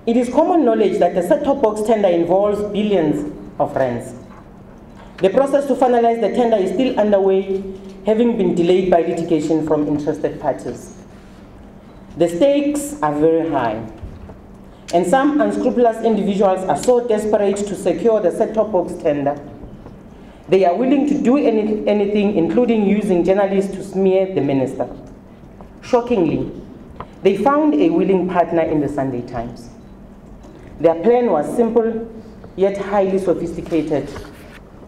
It is common knowledge that the set-top box tender involves billions of rands. The process to finalize the tender is still underway, having been delayed by litigation from interested parties. The stakes are very high, and some unscrupulous individuals are so desperate to secure the set-top box tender, they are willing to do anything, including using journalists to smear the minister. Shockingly, they found a willing partner in the Sunday Times. Their plan was simple, yet highly sophisticated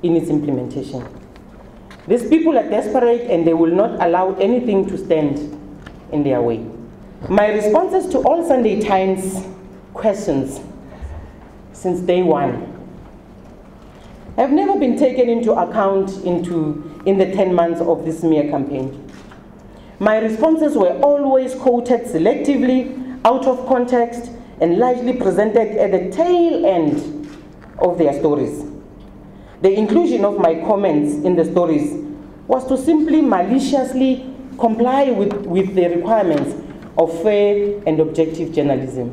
in its implementation. These people are desperate and they will not allow anything to stand in their way. My responses to all Sunday Times questions since day one have never been taken into account in the 10 months of this smear campaign. My responses were always quoted selectively, out of context, and largely presented at the tail end of their stories. The inclusion of my comments in the stories was to simply maliciously comply with the requirements of fair and objective journalism.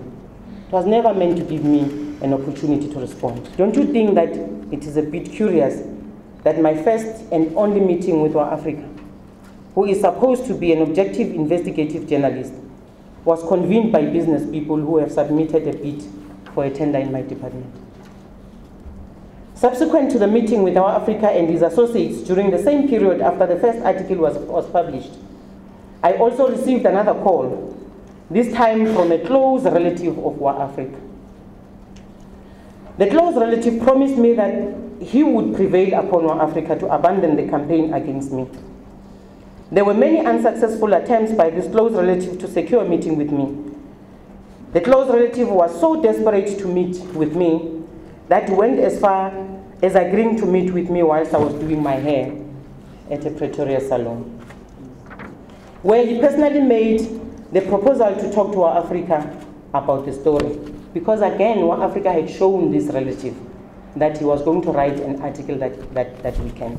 It was never meant to give me an opportunity to respond. Don't you think that it is a bit curious that my first and only meeting with Wa Africa, who is supposed to be an objective investigative journalist, was convened by business people who have submitted a bid for a tender in my department? Subsequent to the meeting with Wa Africa and his associates during the same period after the first article was published, I also received another call, this time from a close relative of Wa Africa. The close relative promised me that he would prevail upon Wa Africa to abandon the campaign against me. There were many unsuccessful attempts by this close relative to secure a meeting with me. The close relative was so desperate to meet with me that he went as far as agreeing to meet with me whilst I was doing my hair at a Pretoria salon, where he personally made the proposal to talk to Wa Africa about the story. Because again, Wa Africa had shown this relative that he was going to write an article that weekend.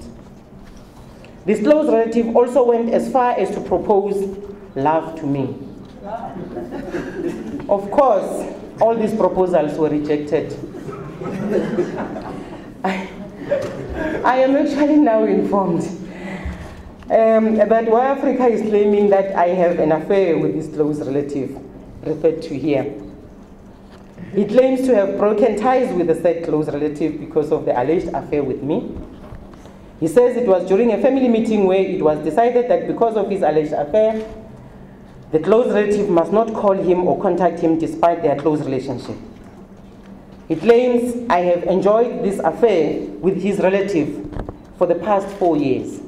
This close relative also went as far as to propose love to me. Of course, all these proposals were rejected. I am actually now informed that Wa Africa is claiming that I have an affair with this close relative referred to here. He claims to have broken ties with the said close relative because of the alleged affair with me. He says it was during a family meeting where it was decided that because of his alleged affair, the close relative must not call him or contact him despite their close relationship. He claims I have enjoyed this affair with his relative for the past 4 years.